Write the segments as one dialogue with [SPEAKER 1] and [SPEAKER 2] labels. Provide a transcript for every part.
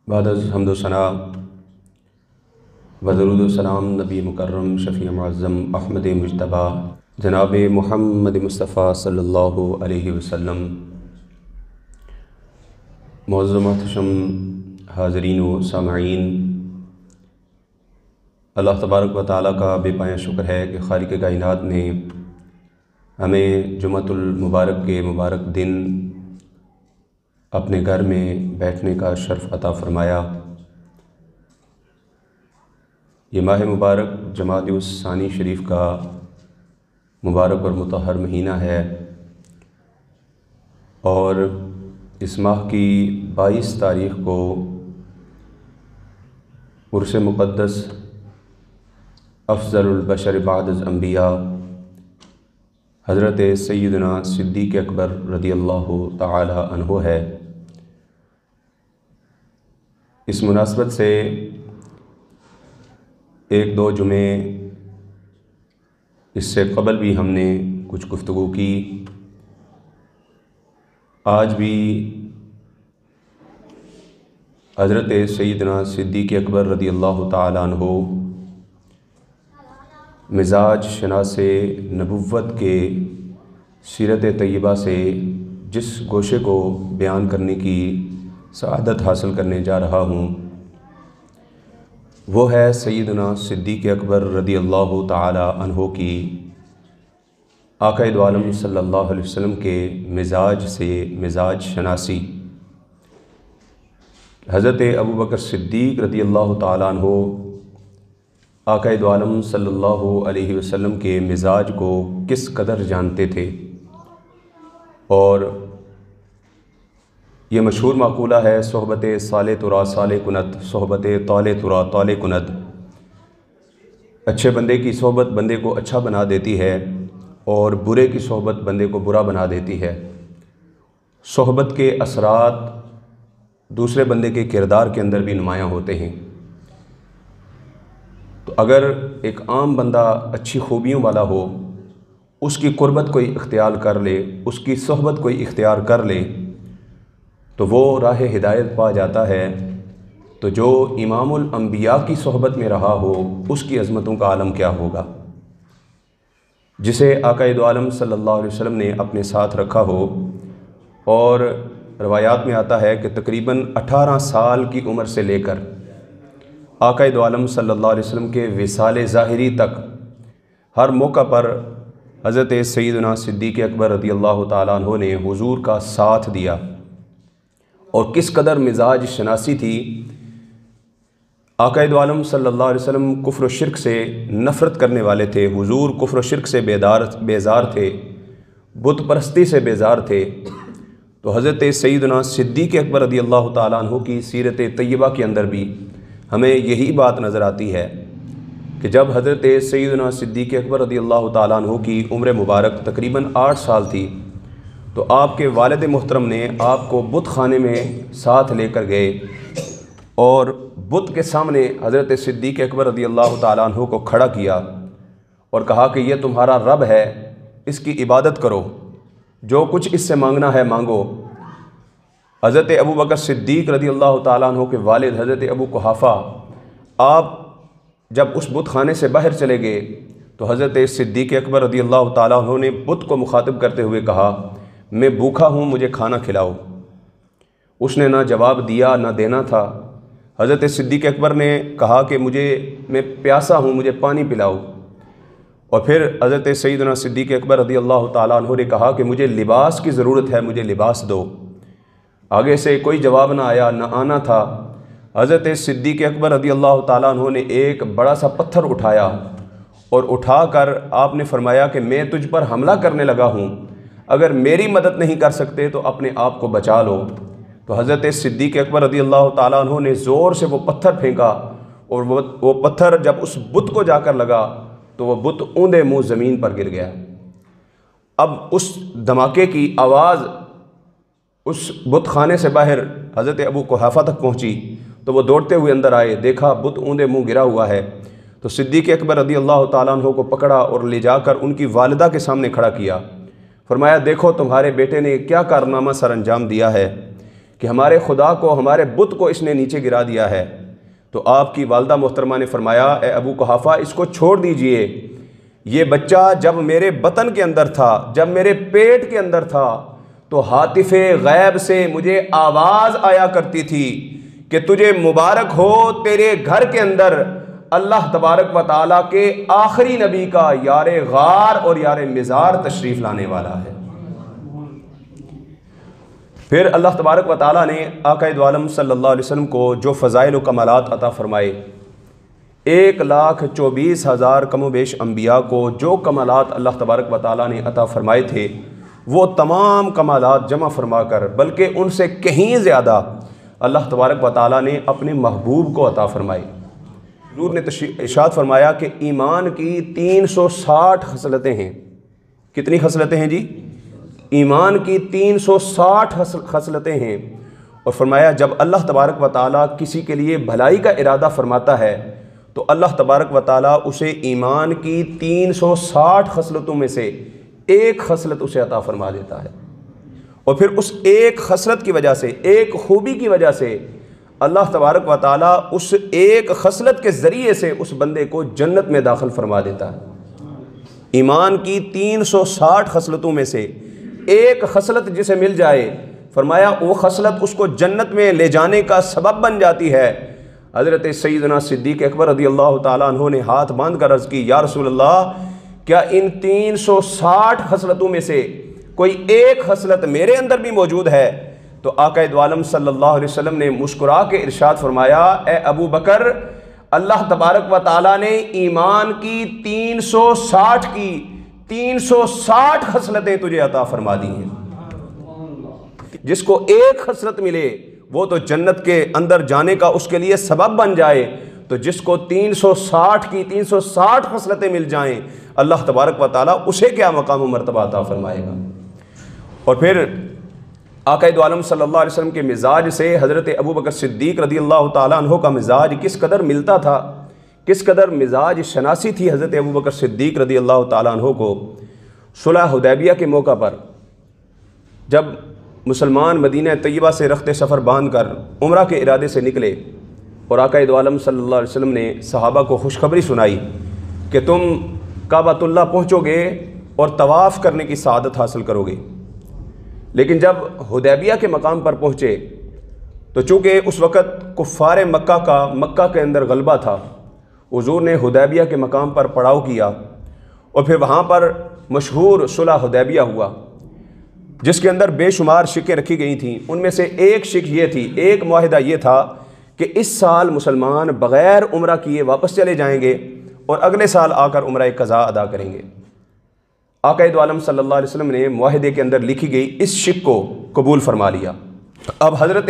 [SPEAKER 1] بعد از حمد و ثنا و درود و سلام نبی مکرم شفیع معظم احمد مجتبی جناب محمد مصطفیٰ صلی اللہ علیہ وسلم۔ معزز و محتشم حاضرین و سامعین، اللہ تبارک و تعالیٰ کا بے پایہ شکر ہے کہ خالق کائنات نے ہمیں جمعۃ المبارک کے مبارک دن اپنے گھر میں بیٹھنے کا شرف عطا فرمایا۔ یہ ماہ مبارک جمادی الثانی شریف کا مبارک اور مطہر مہینہ ہے، اور اس ماہ کی 22 تاریخ کو عرس مقدس افضل البشر بعد الانبیاء حضرت سیدنا صدیق اکبر رضی اللہ تعالی عنہ ہے۔ اس مناسبت سے ایک دو جمعے اس سے قبل بھی ہم نے کچھ گفتگو کی۔ آج بھی حضرت سیدنا صدیق اکبر رضی اللہ تعالی عنہ مزاج شناس نبوت کے سیرت طیبہ سے جس گوشے کو بیان کرنے کی سعادت حاصل کرنے جا رہا ہوں وہ ہے سیدنا صدیق اکبر رضی اللہ تعالی عنہ کی آقا دو عالم صلی اللہ علیہ وسلم کے مزاج سے مزاج شناسی۔ حضرت ابوبکر صدیق رضی اللہ تعالی عنہ آقا دو عالم صلی اللہ علیہ وسلم کے مزاج کو کس قدر جانتے تھے، اور یہ مشہور مقولہ ہے صحبت صالح ترا صالح کند، صحبت طالح ترا طالح کند۔ اچھے بندے کی صحبت بندے کو اچھا بنا دیتی ہے، اور برے کی صحبت بندے کو برا بنا دیتی ہے۔ صحبت کے اثرات دوسرے بندے کے کردار کے اندر بھی نمایاں ہوتے ہیں۔ تو اگر ایک عام بندہ اچھی خوبیوں والا ہو، اس کی قربت کوئی اختیار کر لے، اس کی صحبت کوئی اختیار کر لے، تو وہ راہ ہدایت پا جاتا ہے۔ تو جو امام الانبیاء کی صحبت میں رہا ہو، اس کی عظمتوں کا عالم کیا ہوگا۔ جسے آقا دو عالم صلی اللہ علیہ وسلم نے اپنے ساتھ رکھا ہو، اور روایات میں آتا ہے کہ تقریباً 18 سال کی عمر سے لے کر آقا دو عالم صلی اللہ علیہ وسلم کے وصال ظاہری تک ہر موقع پر حضرت سیدنا صدیق اکبر رضی اللہ تعالیٰ عنہ نے حضور کا ساتھ دیا۔ اور کس قدر مزاج شناسی تھی۔ آقا دو عالم صلی اللہ علیہ وسلم کفر و شرک سے نفرت کرنے والے تھے، حضور کفر و شرک سے بیزار تھے، بت پرستی سے بیزار تھے۔ تو حضرت سیدنا صدیق اکبر رضی اللہ تعالیٰ عنہ کی سیرت طیبہ کے اندر بھی ہمیں یہی بات نظر آتی ہے کہ جب حضرت سیدنا صدیق اکبر رضی اللہ تعالیٰ عنہ کی عمر مبارک تقریباً 8 سال تھی، تو آپ کے والد محترم نے آپ کو بت خانے میں ساتھ لے کر گئے، اور بت کے سامنے حضرت صدیق اکبر رضی اللہ تعالیٰ عنہ کو کھڑا کیا اور کہا کہ یہ تمہارا رب ہے، اس کی عبادت کرو، جو کچھ اس سے مانگنا ہے مانگو۔ حضرت ابوبکر صدیق رضی اللہ تعالیٰ عنہ کے والد حضرت ابو قحافہ، آپ جب اس بت خانے سے باہر چلے گئے تو حضرت صدیق اکبر رضی اللہ تعالیٰ عنہ نے بت کو مخاطب کرتے ہوئے کہا، میں بھوکا ہوں، مجھے کھانا کھلاؤ۔ اس نے نہ جواب دیا نہ دینا تھا۔ حضرت صدیق اکبر نے کہا کہ میں پیاسا ہوں، مجھے پانی پلاؤ۔ اور پھر حضرت سیدنا صدیق اکبر رضی اللہ تعالیٰ عنہ نے کہا کہ مجھے لباس کی ضرورت ہے، مجھے لباس دو۔ آگے سے کوئی جواب نہ آیا، نہ آنا تھا۔ حضرت صدیق اکبر رضی اللہ تعالیٰ عنہ نے ایک بڑا سا پتھر اٹھایا، اور اٹھا کر آپ نے فرمایا کہ میں تجھ پر حملہ کرنے لگا ہوں، اگر میری مدد نہیں کر سکتے تو اپنے آپ کو بچا لو۔ تو حضرت صدیق اکبر رضی اللہ تعالیٰ عنہ نے زور سے وہ پتھر پھینکا، اور وہ پتھر جب اس بت کو جا کر لگا تو وہ بت اوندے منہ زمین پر گر گیا۔ اب اس دھماکے کی آواز اس بت خانے سے باہر حضرت ابو قحافہ تک پہنچی، تو وہ دوڑتے ہوئے اندر آئے، دیکھا بت اوندے منہ گرا ہوا ہے۔ تو صدیق اکبر رضی اللہ تعالیٰ عنہ کو پکڑا اور لے جا کر ان کی والدہ کے سامنے کھڑا کیا۔ فرمایا، دیکھو تمہارے بیٹے نے کیا کارنامہ سر انجام دیا ہے کہ ہمارے خدا کو، ہمارے بت کو اس نے نیچے گرا دیا ہے۔ تو آپ کی والدہ محترمہ نے فرمایا اے ابو قحافہ اس کو چھوڑ دیجئے، یہ بچہ جب میرے بطن کے اندر تھا، جب میرے پیٹ کے اندر تھا تو ہاتف غیب سے مجھے آواز آیا کرتی تھی کہ تجھے مبارک ہو، تیرے گھر کے اندر اللہ تبارک و تعالیٰ کے آخری نبی کا یار غار اور یار مزار تشریف لانے والا ہے۔ پھر اللہ تبارک و تعالیٰ نے آقا دو عالم صلی اللہ علیہ وسلم کو جو فضائل و کمالات عطا فرمائے، 1,24,000 کم و بیش انبیاء کو جو کمالات اللہ تبارک و تعالیٰ نے عطا فرمائے تھے، وہ تمام کمالات جمع فرما کر بلکہ ان سے کہیں زیادہ اللہ تبارک و تعالیٰ نے اپنے محبوب کو عطا فرمائے۔ حضور نے ارشاد فرمایا کہ ایمان کی 360 خصلتیں ہیں۔ کتنی خصلتیں ہیں جی؟ ایمان کی 360 خصلتیں ہیں، اور فرمایا جب اللہ تبارک و تعالیٰ کسی کے لیے بھلائی کا ارادہ فرماتا ہے تو اللہ تبارک و تعالیٰ اسے ایمان کی 360 خصلتوں میں سے ایک خصلت اسے عطا فرما دیتا ہے، اور پھر اس ایک خصلت کی وجہ سے، ایک خوبی کی وجہ سے اللہ تبارک و تعالیٰ اس ایک خصلت کے ذریعے سے اس بندے کو جنت میں داخل فرما دیتا ہے۔ ایمان کی 360 خصلتوں میں سے ایک خصلت جسے مل جائے، فرمایا وہ خصلت اس کو جنت میں لے جانے کا سبب بن جاتی ہے۔ حضرت سیدنا صدیق اکبر رضی اللہ تعالیٰ عنہ نے ہاتھ باندھ کر عرض کی یا رسول اللہ، کیا ان 360 خصلتوں میں سے کوئی ایک خصلت میرے اندر بھی موجود ہے؟ تو آقا دو عالم صلی اللہ علیہ وسلم نے مسکرا کے ارشاد فرمایا اے ابو بکر، اللہ تبارک و تعالیٰ نے ایمان کی 360 خصلتیں تجھے عطا فرما دی ہیں۔ جس کو ایک خصلت ملے وہ تو جنت کے اندر جانے کا اس کے لیے سبب بن جائے، تو جس کو 360 خصلتیں مل جائیں اللہ تبارک و تعالیٰ اسے کیا مقام و مرتبہ عطا فرمائے گا۔ اور پھر آقا دو عالم صلی اللہ علیہ وسلم کے مزاج سے حضرت ابو بکر صدیق رضی اللہ تعالیٰ عنہ کا مزاج کس قدر ملتا تھا، کس قدر مزاج شناسی تھی حضرت ابو بکر صدیق رضی اللہ تعالیٰ عنہ کو۔ صلح حدیبیہ کے موقع پر جب مسلمان مدینہ طیبہ سے رخت سفر باندھ کر عمرہ کے ارادے سے نکلے، اور آقا دو عالم صلی اللہ علیہ وسلم نے صحابہ کو خوشخبری سنائی کہ تم کعبۃ اللہ پہنچو گے اور طواف کرنے کی سعادت حاصل کرو گے، لیکن جب حدیبیہ کے مقام پر پہنچے تو چونکہ اس وقت کفار مکہ کا مکہ کے اندر غلبہ تھا، حضور نے حدیبیہ کے مقام پر پڑاؤ کیا، اور پھر وہاں پر مشہور صلح حدیبیہ ہوا جس کے اندر بے شمار شکیں رکھی گئی تھیں۔ ان میں سے ایک شک یہ تھی، ایک معاہدہ یہ تھا کہ اس سال مسلمان بغیر عمرہ کیے واپس چلے جائیں گے اور اگلے سال آ کر عمرہ قضاء ادا کریں گے۔ آقا دو عالم صلی اللہ علیہ وسلم نے معاہدے کے اندر لکھی گئی اس شک کو قبول فرما لیا۔ اب حضرت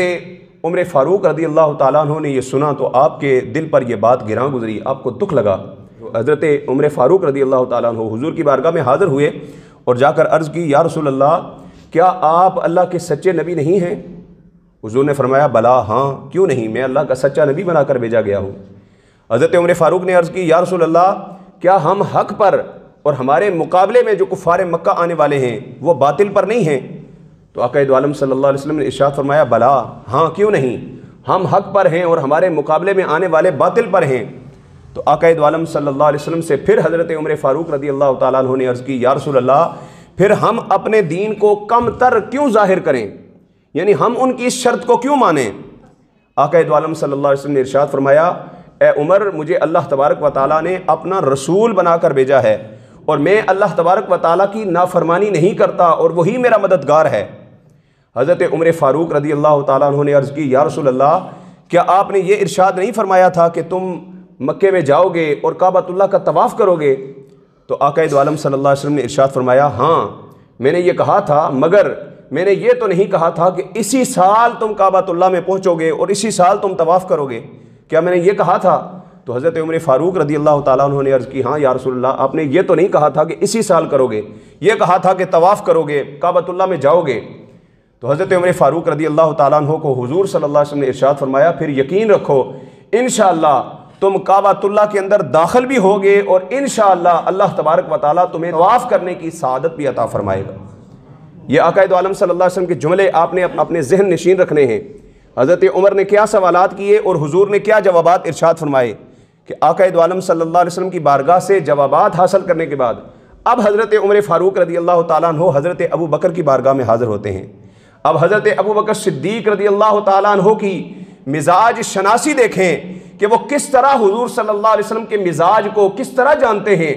[SPEAKER 1] عمر فاروق رضی اللہ تعالیٰ عنہ نے یہ سنا تو آپ کے دل پر یہ بات گراں گزری، آپ کو دکھ لگا۔ حضرت عمر فاروق رضی اللہ تعالیٰ عنہ حضور کی بارگاہ میں حاضر ہوئے اور جا کر عرض کی یا رسول اللہ، کیا آپ اللہ کے سچے نبی نہیں ہیں؟ حضور نے فرمایا بلا، ہاں کیوں نہیں، میں اللہ کا سچا نبی بنا کر بھیجا گیا ہوں۔ حضرت عمر فاروق نے عرض کی یا رسول اللہ، کیا ہم حق پر اور ہمارے مقابلے میں جو کفار مکہ آنے والے ہیں وہ باطل پر نہیں ہیں؟ تو آقا دو عالم صلی اللہ علیہ وسلم نے ارشاد فرمایا بلا، ہاں کیوں نہیں، ہم حق پر ہیں اور ہمارے مقابلے میں آنے والے باطل پر ہیں۔ تو آقا دو عالم صلی اللہ علیہ وسلم سے پھر حضرت عمر فاروق رضی اللہ تعالیٰ عنہ نے عرض کی یا رسول اللہ، پھر ہم اپنے دین کو کم تر کیوں ظاہر کریں، یعنی ہم ان کی اس شرط کو کیوں مانیں؟ آقا دو عالم صلی اللہ علیہ وسلم نے ارشاد فرمایا اے عمر، مجھے اللہ تبارک و تعالیٰ نے اپنا رسول بنا کر بھیجا ہے اور میں اللہ تبارک و تعالیٰ کی نافرمانی نہیں کرتا اور وہی میرا مددگار ہے۔ حضرت عمر فاروق رضی اللہ تعالیٰ عنہ نے عرض کی یا رسول اللہ، کیا آپ نے یہ ارشاد نہیں فرمایا تھا کہ تم مکے میں جاؤ گے اور کعبۃ اللہ کا طواف کرو گے؟ تو آقا دو عالم صلی اللہ علیہ وسلم نے ارشاد فرمایا ہاں میں نے یہ کہا تھا، مگر میں نے یہ تو نہیں کہا تھا کہ اسی سال تم کعبۃ اللہ میں پہنچو گے اور اسی سال تم طواف کرو گے، کیا میں نے یہ کہا تھا؟ تو حضرت عمر فاروق رضی اللہ تعالیٰ عنہ نے عرض کی ہاں یا رسول اللہ، آپ نے یہ تو نہیں کہا تھا کہ اسی سال کرو گے، یہ کہا تھا کہ طواف کرو گے، کعبۃ اللہ میں جاؤ گے۔ تو حضرت عمر فاروق رضی اللہ تعالیٰ عنہ کو حضور صلی اللہ علیہ وسلم نے ارشاد فرمایا پھر یقین رکھو انشاءاللہ تم کعبۃ اللہ کے اندر داخل بھی ہوگے اور انشاءاللہ اللہ تبارک و تعالیٰ تمہیں طواف کرنے کی سعادت بھی عطا فرمائے گا۔ یہ آقا دو عالم صلی اللہ علیہ وسلم کے جملے آپ نے اپنے ذہن نشین رکھنے ہیں۔ حضرت عمر نے کیا سوالات کیے اور حضور نے کیا جوابات ارشاد فرمائے کہ آقا دو عالم صلی اللہ علیہ وسلم کی بارگاہ سے جوابات حاصل کرنے کے بعد اب حضرت عمر فاروق رضی اللہ تعالیٰ عنہ حضرت ابو بکر کی بارگاہ میں حاضر ہوتے ہیں۔ اب حضرت ابو بکر صدیق رضی اللہ تعالیٰ عنہ کی مزاج شناسی دیکھیں کہ وہ کس طرح حضور صلی اللہ علیہ وسلم کے مزاج کو کس طرح جانتے ہیں۔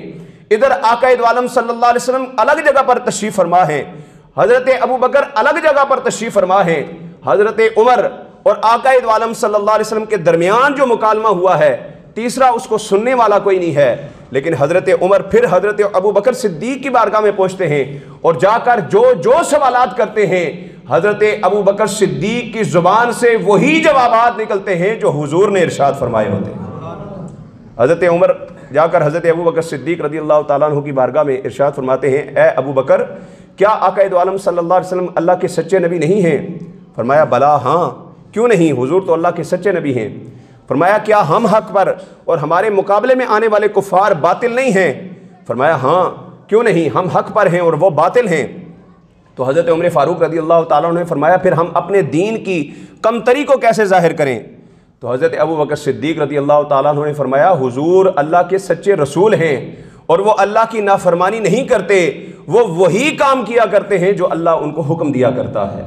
[SPEAKER 1] ادھر آقا دو عالم صلی اللہ علیہ وسلم الگ جگہ پر تشریف فرما ہیں، حضرت ابو بکر الگ جگہ پر تشریف فرما ہیں، حضرت عمر اور آقا دو عالم صلی اللہ علیہ وسلم کے درمیان جو مکالمہ ہوا ہے تیسرا اس کو سننے والا کوئی نہیں ہے، لیکن حضرت عمر پھر حضرت ابو بکر صدیق کی بارگاہ میں پہنچتے ہیں اور جا کر جو سوالات کرتے ہیں حضرت ابو بکر صدیق کی زبان سے وہی جوابات نکلتے ہیں جو حضور نے ارشاد فرمائے ہوتے ہیں۔ حضرت عمر جا کر حضرت ابو بکر صدیق رضی اللہ تعالیٰ عنہ کی بارگاہ میں ارشاد فرماتے ہیں، اے ابو بکر کیا آقا دو عالم صلی اللہ علیہ وسلم اللہ کے سچے نبی نہیں ہیں؟ فرمایا بلا ہاں، کیوں نہیں، حضور تو اللہ کے سچے نبی ہیں۔ فرمایا کیا ہم حق پر اور ہمارے مقابلے میں آنے والے کفار باطل نہیں ہیں؟ فرمایا ہاں، کیوں نہیں، ہم حق پر ہیں اور وہ باطل ہیں۔ تو حضرت عمر فاروق رضی اللہ تعالیٰ عنہ نے فرمایا پھر ہم اپنے دین کی کمتری کو کیسے ظاہر کریں؟ تو حضرت ابو بکر صدیق رضی اللہ تعالیٰ عنہ نے فرمایا حضور اللہ کے سچے رسول ہیں اور وہ اللہ کی نافرمانی نہیں کرتے، وہ وہی کام کیا کرتے ہیں جو اللہ ان کو حکم دیا کرتا ہے۔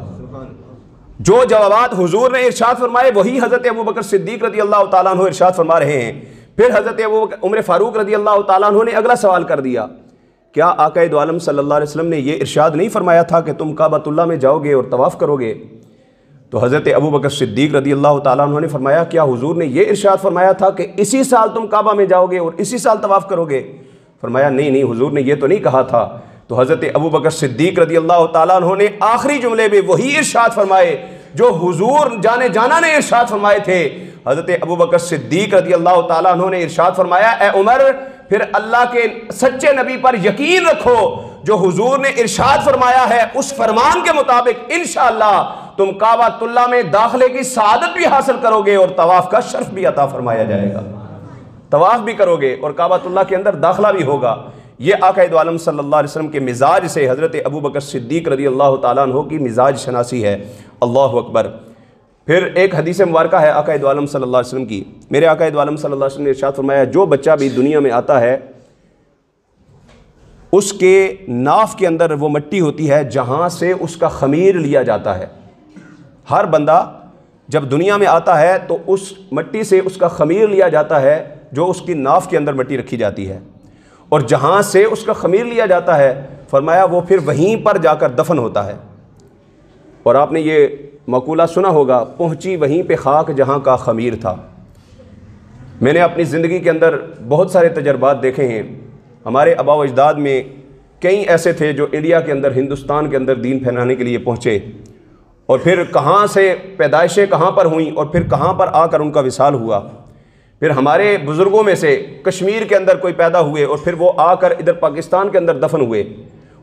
[SPEAKER 1] جو جوابات حضور نے ارشاد فرمائے وہی حضرت ابو بکر صدیق رضی اللہ تعالیٰ عنہ ارشاد فرما رہے ہیں۔ پھر حضرت عمر فاروق رضی اللہ تعالیٰ عنہ نے اگلا سوال کر دیا، کیا آقا دو عالم صلی اللہ علیہ وسلم نے یہ ارشاد نہیں فرمایا تھا کہ تم کعبۃ اللہ میں جاؤ گے اور طواف کرو گے؟ تو حضرت ابو بکر صدیق رضی اللہ تعالیٰ عنہ نے فرمایا کیا حضور نے یہ ارشاد فرمایا تھا کہ اسی سال تم کعبہ میں جاؤ گے اور اسی سال طواف کرو گے؟ فرمایا نہیں حضور نے یہ تو نہیں کہا تھا۔ تو حضرت ابو بکر صدیق رضی اللہ تعالیٰ عنہ نے آخری جملے میں وہی ارشاد فرمائے جو حضور جانے جانا نے ارشاد فرمائے تھے۔ حضرت ابو بکر صدیق رضی اللہ تعالیٰ عنہ نے ارشاد فرمایا اے عمر پھر اللہ کے سچے نبی پر یقین رکھو، جو حضور نے ارشاد فرمایا ہے اس فرمان کے مطابق انشاءاللہ تم کعبۃ اللہ میں داخلے کی سعادت بھی حاصل کرو گے اور طواف کا شرف بھی عطا فرمایا جائے گا، طواف بھی کرو گے اور کعبۃ اللہ کے اندر داخلہ بھی ہوگا۔ یہ آقا دو عالم صلی اللہ علیہ وسلم کے مزاج سے حضرت ابو بکر صدیق رضی اللہ تعالیٰ عنہ کی مزاج شناسی ہے۔ اللہ اکبر۔ پھر ایک حدیث مبارکہ ہے آقا دو عالم صلی اللہ علیہ وسلم کی، میرے آقا دو عالم صلی اللہ علیہ وسلم نے ارشاد فرمایا جو بچہ بھی دنیا میں آتا ہے اس کے ناف کے اندر وہ مٹی ہوتی ہے جہاں سے اس کا خمیر لیا جاتا ہے۔ ہر بندہ جب دنیا میں آتا ہے تو اس مٹی سے اس کا خمیر لیا جاتا ہے جو اس کی ناف کے اندر مٹی رکھی جاتی ہے، اور جہاں سے اس کا خمیر لیا جاتا ہے فرمایا وہ پھر وہیں پر جا کر دفن ہوتا ہے۔ اور آپ نے یہ مقولہ سنا ہوگا، پہنچی وہیں پہ خاک جہاں کا خمیر تھا۔ میں نے اپنی زندگی کے اندر بہت سارے تجربات دیکھے ہیں۔ ہمارے آبا و اجداد میں کئی ایسے تھے جو انڈیا کے اندر ہندوستان کے اندر دین پھیلانے کے لیے پہنچے، اور پھر کہاں سے پیدائشیں کہاں پر ہوئیں اور پھر کہاں پر آ کر ان کا وصال ہوا۔ پھر ہمارے بزرگوں میں سے کشمیر کے اندر کوئی پیدا ہوئے اور پھر وہ آ کر ادھر پاکستان کے اندر دفن ہوئے،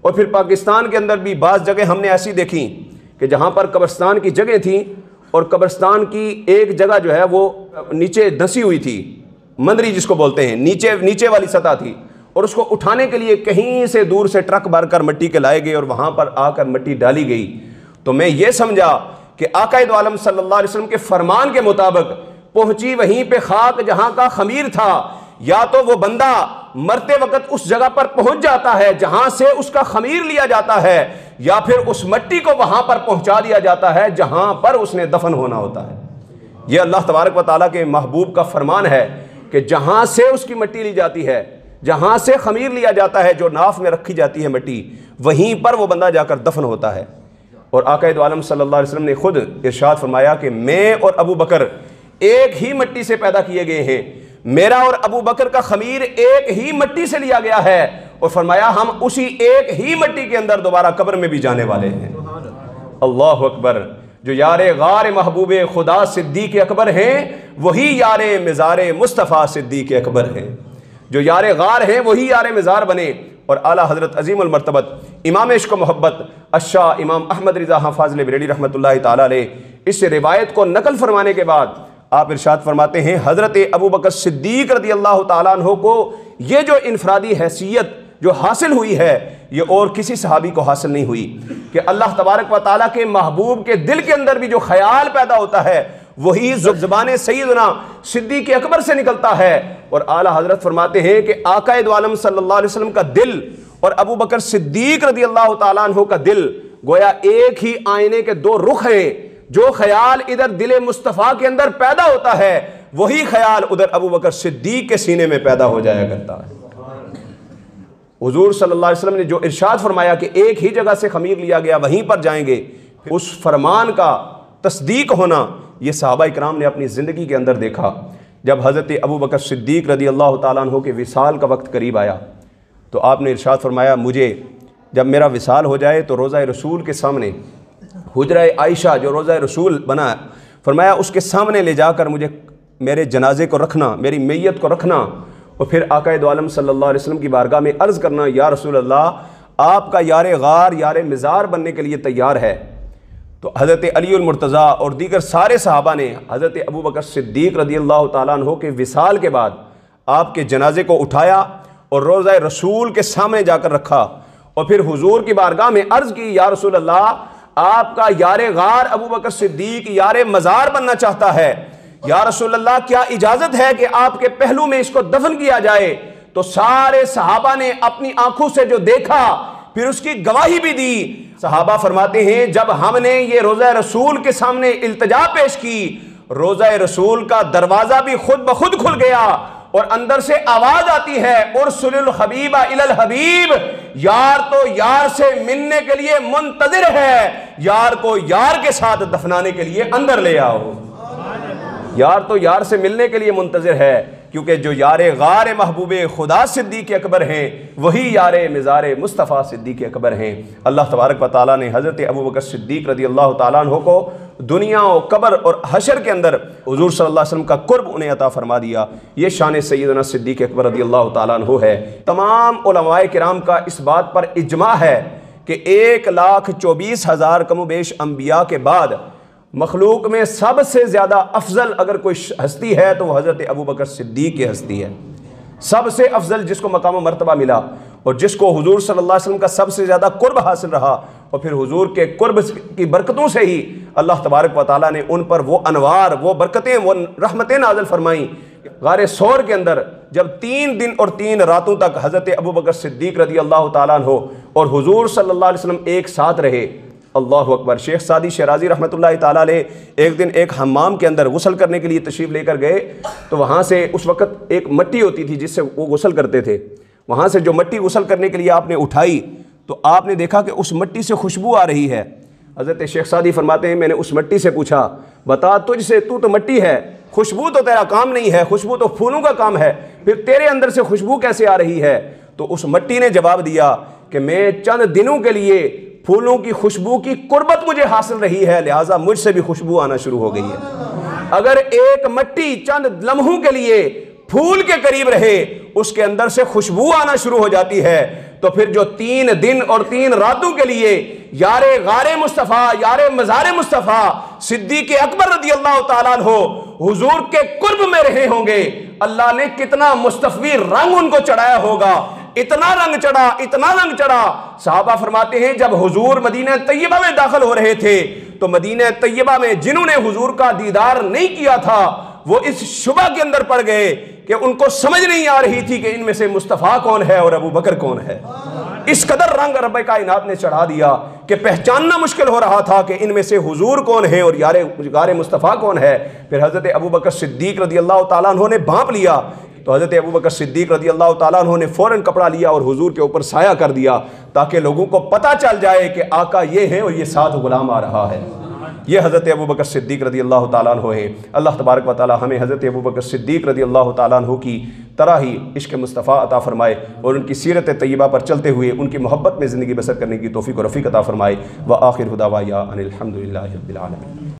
[SPEAKER 1] اور پھر پاکستان کے اندر بھی بعض جگہ ہم نے ایسی دیکھی کہ جہاں پر قبرستان کی جگہ تھیں اور قبرستان کی ایک جگہ جو ہے وہ نیچے دھسی ہوئی تھی، مندری جس کو بولتے ہیں، نیچے والی سطح تھی، اور اس کو اٹھانے کے لیے کہیں سے دور سے ٹرک بھر کر مٹی کے لائے گئے اور وہاں پر آ کر مٹی ڈالی گئی۔ تو میں یہ سمجھا کہ آقا دو عالم صلی اللہ علیہ وسلم کے فرمان کے مطابق پہنچی وہیں پہ خاک جہاں کا خمیر تھا، یا تو وہ بندہ مرتے وقت اس جگہ پر پہنچ جاتا ہے جہاں سے اس کا خمیر لیا جاتا ہے، یا پھر اس مٹی کو وہاں پر پہنچا دیا جاتا ہے جہاں پر اس نے دفن ہونا ہوتا ہے۔ یہ اللہ تبارک و تعالیٰ کے محبوب کا فرمان ہے کہ جہاں سے اس کی مٹی لی جاتی ہے، جہاں سے خمیر لیا جاتا ہے جو ناف میں رکھی جاتی ہے مٹی، وہیں پر وہ بندہ جا کر دفن ہوتا ہے۔ اور آقا دو عالم صلی اللہ علیہ وسلم نے خود ارشاد فرمایا کہ میں اور ابو بکر ایک ہی مٹی سے پیدا کیے گئے ہیں، میرا اور ابو بکر کا خمیر ایک ہی مٹی سے لیا گیا ہے، اور فرمایا ہم اسی ایک ہی مٹی کے اندر دوبارہ قبر میں بھی جانے والے ہیں۔ اللہ اکبر۔ جو یار غار محبوب خدا صدیق اکبر ہیں وہی یار مزار مصطفیٰ صدیق اکبر ہیں، جو یار غار ہیں وہی یار مزار بنے۔ اور اعلیٰ حضرت عظیم المرتبت امام عشق و محبت الشاہ امام احمد رضا فاضل بریلوی رحمۃ اللہ تعالیٰ علیہ اس روایت کو نقل فرمانے کے بعد آپ ارشاد فرماتے ہیں حضرت ابو بکر صدیق رضی اللہ تعالیٰ عنہ کو یہ جو انفرادی حیثیت جو حاصل ہوئی ہے، یہ اور کسی صحابی کو حاصل نہیں ہوئی کہ اللہ تبارک و تعالیٰ کے محبوب کے دل کے اندر بھی جو خیال پیدا ہوتا ہے وہی زبان سیدنا صدیق اکبر سے نکلتا ہے۔ اور اعلیٰ حضرت فرماتے ہیں کہ آقا دو عالم صلی اللہ علیہ وسلم کا دل اور ابو بکر صدیق رضی اللہ تعالیٰ عنہ کا دل گویا ایک ہی آئینے کے دو رخ ہیں۔ جو خیال ادھر دل مصطفیٰ کے اندر پیدا ہوتا ہے وہی خیال ادھر ابو بکر صدیق کے سینے میں پیدا ہو جایا کرتا ہے۔ حضور صلی اللہ علیہ وسلم نے جو ارشاد فرمایا کہ ایک ہی جگہ سے خمیر لیا گیا وہیں پر جائیں گے، اس فرمان کا تصدیق ہونا یہ صحابہ اکرام نے اپنی زندگی کے اندر دیکھا۔ جب حضرت ابو بکر صدیق رضی اللہ تعالیٰ عنہ کے وصال کا وقت قریب آیا تو آپ نے ارشاد فرمایا مجھے جب میرا وصال ہو جائے تو روضہ رسول کے سامنے حجرہ عائشہ جو روضہ رسول بنا فرمایا اس کے سامنے لے جا کر مجھے میرے جنازے کو رکھنا، میری میت کو رکھنا، اور پھر آقا دو عالم صلی اللہ علیہ وسلم کی بارگاہ میں عرض کرنا یا رسول اللہ آپ کا یار غار یار مزار بننے کے لیے تیار ہے۔ تو حضرت علی المرتضیٰ اور دیگر سارے صحابہ نے حضرت ابو بکر صدیق رضی اللہ تعالیٰ عنہ کے وصال کے بعد آپ کے جنازے کو اٹھایا اور روضہ رسول کے سامنے جا کر رکھا، اور پھر حضور کی بارگاہ میں عرض کی یا رسول اللہ آپ کا یار غار ابو بکر صدیق یار مزار بننا چاہتا ہے، یا رسول اللہ کیا اجازت ہے کہ آپ کے پہلو میں اس کو دفن کیا جائے؟ تو سارے صحابہ نے اپنی آنکھوں سے جو دیکھا پھر اس کی گواہی بھی دی۔ صحابہ فرماتے ہیں جب ہم نے یہ روضہ رسول کے سامنے التجا پیش کی روضہ رسول کا دروازہ بھی خود بخود کھل گیا اور اندر سے آواز آتی ہے ارسل الحبیب الی الحبیب، یار تو یار سے ملنے کے لیے منتظر ہے، یار کو یار کے ساتھ دفنانے کے لیے اندر لے آؤ۔ یار تو یار سے ملنے کے لیے منتظر ہے کیونکہ جو یار غار محبوب خدا صدیق اکبر ہیں وہی یار مزار مصطفیٰ صدیق اکبر ہیں۔ اللہ تبارک و تعالیٰ نے حضرت ابو بکر صدیق رضی اللہ تعالیٰ عنہ کو دنیا و قبر اور حشر کے اندر حضور صلی اللہ علیہ وسلم کا قرب انہیں عطا فرما دیا۔ یہ شان سیدنا صدیق اکبر رضی اللہ تعالیٰ عنہ ہے۔ تمام علماء کرام کا اس بات پر اجماع ہے کہ 1,24,000 کم و بیش انبیاء کے بعد مخلوق میں سب سے زیادہ افضل اگر کوئی ہستی ہے تو وہ حضرت ابو بکر صدیق کی ہستی ہے۔ سب سے افضل جس کو مقام و مرتبہ ملا اور جس کو حضور صلی اللہ علیہ وسلم کا سب سے زیادہ قرب حاصل رہا، اور پھر حضور کے قرب کی برکتوں سے ہی اللہ تبارک و تعالیٰ نے ان پر وہ انوار، وہ برکتیں، وہ رحمتیں نازل فرمائیں۔ غار ثور کے اندر جب 3 دن اور 3 راتوں تک حضرت ابو بکر صدیق رضی اللہ تعالیٰ عنہ اور حضور صلی اللہ علیہ وسلم ایک ساتھ رہے، اللہ اکبر۔ شیخ سعدی شیرازی رحمۃ اللہ تعالیٰ علیہ ایک دن ایک حمام کے اندر غسل کرنے کے لیے تشریف لے کر گئے تو وہاں سے اس وقت ایک مٹی ہوتی تھی جس سے وہ غسل کرتے تھے، وہاں سے جو مٹی غسل کرنے کے لیے آپ نے اٹھائی تو آپ نے دیکھا کہ اس مٹی سے خوشبو آ رہی ہے۔ حضرت شیخ سعدی فرماتے ہیں میں نے اس مٹی سے پوچھا بتا تجھ سے، تو مٹی ہے، خوشبو تو تیرا کام نہیں ہے، خوشبو تو پھولوں کا کام ہے، پھر تیرے اندر سے خوشبو کیسے آ رہی ہے؟ تو اس مٹی نے جواب دیا کہ میں چند دنوں کے لیے پھولوں کی خوشبو کی قربت مجھے حاصل رہی ہے، لہٰذا مجھ سے بھی خوشبو آنا شروع ہو گئی ہے۔ اگر ایک مٹی چند لمحوں کے لیے پھول کے قریب رہے اس کے اندر سے خوشبو آنا شروع ہو جاتی ہے، تو پھر جو 3 دن اور 3 راتوں کے لیے یار غار مصطفیٰ یار مزار مصطفیٰ صدیق اکبر رضی اللہ تعالیٰ عنہ حضور کے قرب میں رہے ہوں گے، اللہ نے کتنا مصطفی رنگ ان کو چڑھایا ہوگا، اتنا رنگ چڑھا، اتنا رنگ چڑھا۔ صحابہ فرماتے ہیں جب حضور مدینہ طیبہ میں داخل ہو رہے تھے تو مدینہ طیبہ میں جنہوں نے حضور کا دیدار نہیں کیا تھا وہ اس شبہ کے اندر پڑ گئے کہ ان کو سمجھ نہیں آ رہی تھی کہ ان میں سے مصطفیٰ کون ہے اور ابو بکر کون ہے۔ اس قدر رنگ رب کائنات نے چڑھا دیا کہ پہچاننا مشکل ہو رہا تھا کہ ان میں سے حضور کون ہے اور یار مصطفیٰ کون ہے۔ پھر حضرت ابو بکر صدیق رضی اللہ تعالیٰ عنہ نے بھانپ لیا تو حضرت ابو بکر صدیق رضی اللہ تعالیٰ عنہ نے فوراً کپڑا لیا اور حضور کے اوپر سایہ کر دیا تاکہ لوگوں کو پتہ چل جائے کہ آقا یہ ہے اور یہ ساتھ غلام آ رہا ہے۔ یہ حضرت ابو بکر صدیق رضی اللہ تعالیٰ عنہ ہے۔ اللہ تبارک و تعالیٰ ہمیں حضرت ابو بکر صدیق رضی اللہ تعالیٰ عنہ کی طرح ہی عشق مصطفیٰ عطا فرمائے اور ان کی سیرت طیبہ پر چلتے ہوئے ان کی محبت میں زندگی بسر کرنے کی توفیق و رفیق عطا فرمائے۔ وآخر دعوانا ان الحمد للہ رب العالمین۔